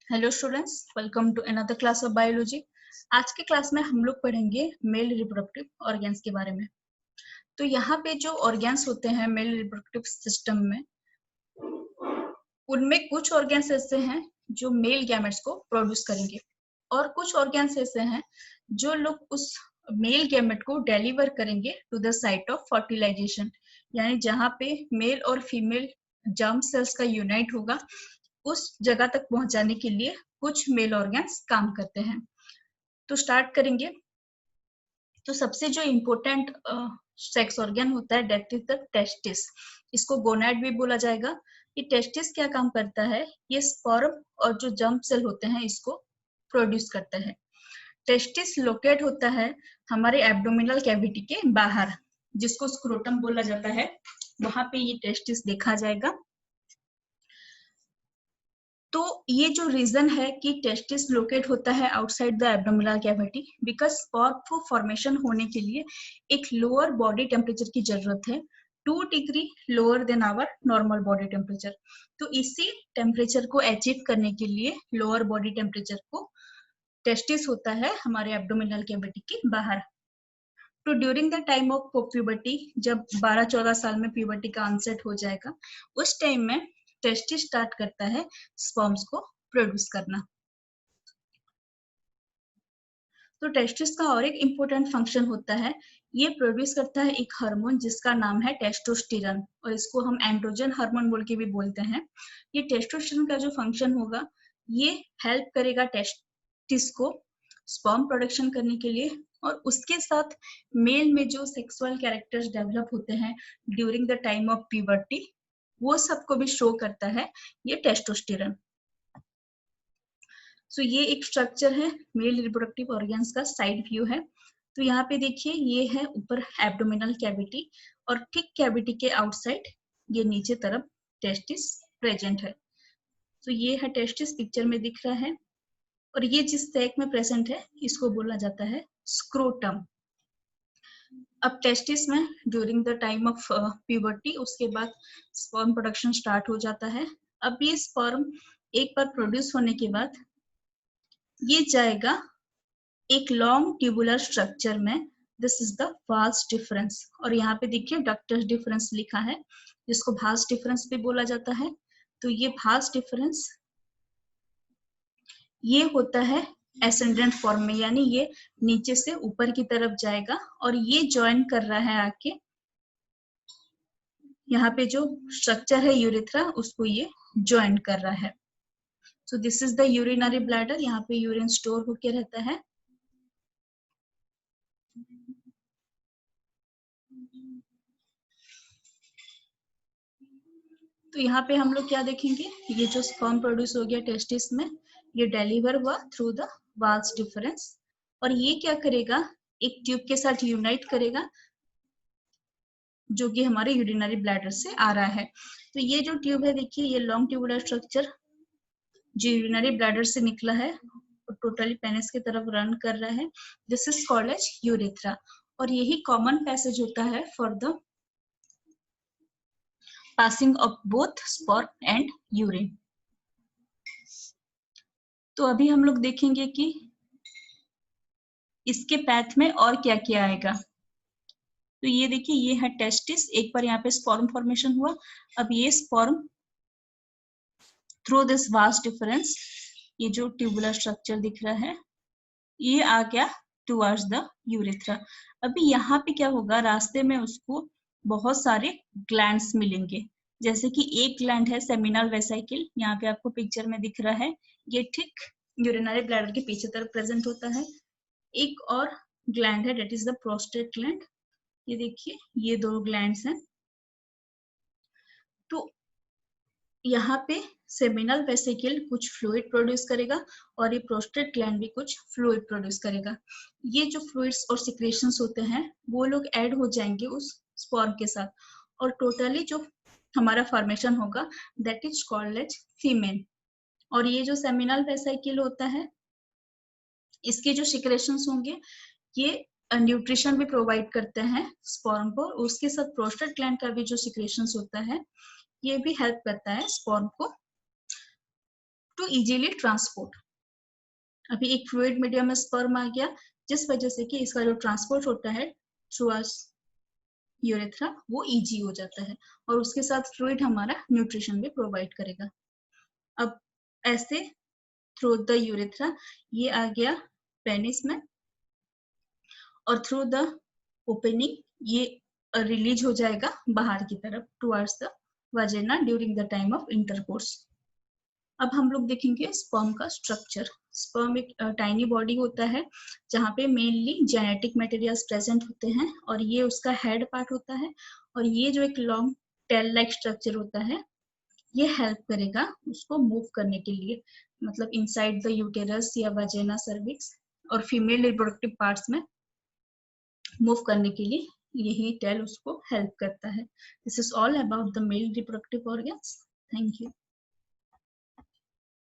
Hello students, welcome to another class of biology. आज के class में हम लोग पढ़ेंगे मेल रिप्रोडक्टिव ऑर्गन्स के बारे में। तो यहाँ पे जो ऑर्गन्स होते हैं मेल रिप्रोडक्टिव सिस्टम में, उनमें कुछ ऑर्गन्स ऐसे हैं जो मेल गैमेट्स को प्रोड्यूस करेंगे और कुछ ऑर्गन्स ऐसे हैं जो लोग उस मेल गैमेट को डिलीवर करेंगे to the site of fertilization, यानी जहाँ पे मेल और फीमेल जर्म सेल्स का यूनाइट होगा उस जगह तक पहुंचाने के लिए कुछ मेल ऑर्गन्स काम करते हैं। तो स्टार्ट करेंगे। तो सबसे जो इम्पोर्टेंट सेक्स ऑर्गन होता है दैट इज द टेस्टिस। इसको गोनाड भी बोला जाएगा। ये टेस्टिस क्या काम करता है? ये स्पर्म और जो जर्म सेल होते हैं इसको प्रोड्यूस करता है। टेस्टिस लोकेट होता है हमारे एब्डोमिनल कैविटी के बाहर, जिसको स्क्रोटम बोला जाता है। वहां पे ये टेस्टिस देखा जाएगा। तो ये जो रीजन है कि टेस्टिस लोकेट होता है outside the abdominal cavity, because sperm formation होने के लिए एक लोअर बॉडी टेम्परेचर की जरूरत है, 2 degree lower than our normal body temperature. तो इसी टेम्परेचर को अचीव करने के लिए लोअर बॉडी टेम्परेचर को टेस्टिस होता है हमारे एब्डोमिनल कैविटी के बाहर। तो during the time of puberty, जब 12-14 साल में प्यूबर्टी का ऑनसेट हो जाएगा, उस टाइम में टेस्टिस स्टार्ट करता है स्पर्म्स को प्रोड्यूस करना। तो टेस्टिस का और एक इम्पोर्टेंट फंक्शन होता है, ये प्रोड्यूस करता है एक हार्मोन जिसका नाम है टेस्टोस्टेरोन, और इसको हम एंड्रोजन हार्मोन बोल के भी बोलते हैं। ये टेस्टोस्टेरोन का जो फंक्शन होगा, ये हेल्प करेगा टेस्टिस को स्पर्म प्रोडक्शन करने के लिए, और उसके साथ मेल में जो सेक्सुअल कैरेक्टर्स डेवलप होते हैं during the time of puberty, वो सबको भी शो करता है ये टेस्टोस्टेरोन। सो ये एक स्ट्रक्चर है मेल रिप्रोडक्टिव ऑर्गन्स का, साइड व्यू है। तो यहाँ पे देखिए, ये है ऊपर एब्डोमिनल कैविटी, और ठीक कैविटी के आउटसाइड ये नीचे तरफ टेस्टिस प्रेजेंट है। तो ये है टेस्टिस, पिक्चर में दिख रहा है, और ये जिस सैक में प्रेजेंट है इसको बोला जाता है स्क्रोटम। अब टेस्टिस में during the time of puberty, उसके बाद स्पर्म प्रोडक्शन स्टार्ट हो जाता है। अब ये स्पर्म एक बार प्रोड्यूस होने के बाद ये जाएगा एक लॉन्ग ट्यूबुलर स्ट्रक्चर में। This is the vas deferens, और यहाँ पे देखिए डक्टस डिफरेंस लिखा है, जिसको भास डिफरेंस भी बोला जाता है। तो ये भास डिफरेंस ये होता है एसेंडेंट फॉर्म में, यानी ये नीचे से ऊपर की तरफ जाएगा, और ये ज्वाइन कर रहा है आके यहाँ पे जो स्ट्रक्चर है यूरेथ्रा, उसको ये ज्वाइन कर रहा है। So this is the urinary bladder, यहाँ पे यूरिन स्टोर होके रहता है। तो यहाँ पे हम लोग क्या देखेंगे, ये जो स्पर्म प्रोड्यूस हो गया टेस्टिस में, ये डिलीवर हुआ थ्रू द वाल्स डिफरेंस, और ये क्या करेगा, एक ट्यूब के साथ यूनाइट करेगा जो कि हमारे यूरिनरी ब्लैडर से आ रहा है। तो ये जो ट्यूब है देखिए, ये लॉन्ग ट्यूबुलर स्ट्रक्चर जो यूरिनरी ब्लैडर से निकला है और टोटली पेनिस की तरफ रन कर रहा है, this is called as urethra, और यही कॉमन पैसेज होता है for the passing of both sperm and urine. तो अभी हम लोग देखेंगे कि इसके पैथ में और क्या क्या आएगा। तो ये देखिए, ये है टेस्टिस, एक बार यहाँ पे स्पर्म फॉर्मेशन हुआ। अब ये sperm through this vast difference, ये जो ट्यूबुलर स्ट्रक्चर दिख रहा है, ये आ गया टुवर्ड्स द यूरेथ्रा। अभी यहाँ पे क्या होगा, रास्ते में उसको बहुत सारे ग्लैंड्स मिलेंगे, जैसे कि एक ग्लैंड है सेमिनल वेसिकल, यहाँ पे आपको पिक्चर में दिख रहा है, ये ठीक यूरिनरी ब्लैडर के पीछे तरफ प्रेजेंट होता है। एक और ग्लैंड है that is the prostate gland, ये देखिए ये दो ग्लैंड्स हैं। तो यहाँ पे सेमिनल वेसिकल कुछ फ्लूइड प्रोड्यूस करेगा, और ये प्रोस्टेट ग्लैंड भी कुछ फ्लूइड प्रोड्यूस करेगा। ये जो फ्लूइड्स और सिक्रेशंस होते हैं वो लोग ऐड हो जाएंगे उस स्पर्म के साथ, और टोटली जो हमारा फॉर्मेशन होगा दैट इज कॉल्ड एज सीमेन। और ये जो सेमिनल वेसिकल होता है, इसके जो सिक्रेशंस होंगे ये न्यूट्रिशन भी प्रोवाइड करते हैं स्पर्म को, उसके साथ प्रोस्टेट ग्लैंड का भी जो सिक्रेशंस होता है ये भी हेल्प करता है स्पर्म को टू इजीली ट्रांसपोर्ट। अभी एक फ्लूइड मीडियम में स्पर्म आ गया, जिस वजह से कि इसका जो ट्रांसपोर्ट होता है थ्रू यूरेथ्रा वो इजी हो जाता है, और उसके साथ फ्लूइड हमारा न्यूट्रिशन भी प्रोवाइड करेगा। अब ऐसे थ्रू द यूरेथ्रा ये आ गया पेनिस में, और थ्रू द ओपनिंग ये रिलीज हो जाएगा बाहर की तरफ towards the vagina during the time of intercourse. अब हम लोग देखेंगे स्पर्म का स्ट्रक्चर। स्पर्म एक टाइनी बॉडी होता है जहाँ पे मेनली जेनेटिक मटेरियल्स प्रेजेंट होते हैं, और ये उसका हेड पार्ट होता है, और ये जो एक लॉन्ग टेल लाइक स्ट्रक्चर होता है ये हेल्प करेगा उसको मूव करने के लिए, मतलब इनसाइड द यूटेरस या वाजिना सर्विक्स और फीमेल रिप्रोडक्टिव पार्ट्स में मूव करने के लिए यही टेल उसको हेल्प करता है। This is all about the male reproductive organs. Thank you.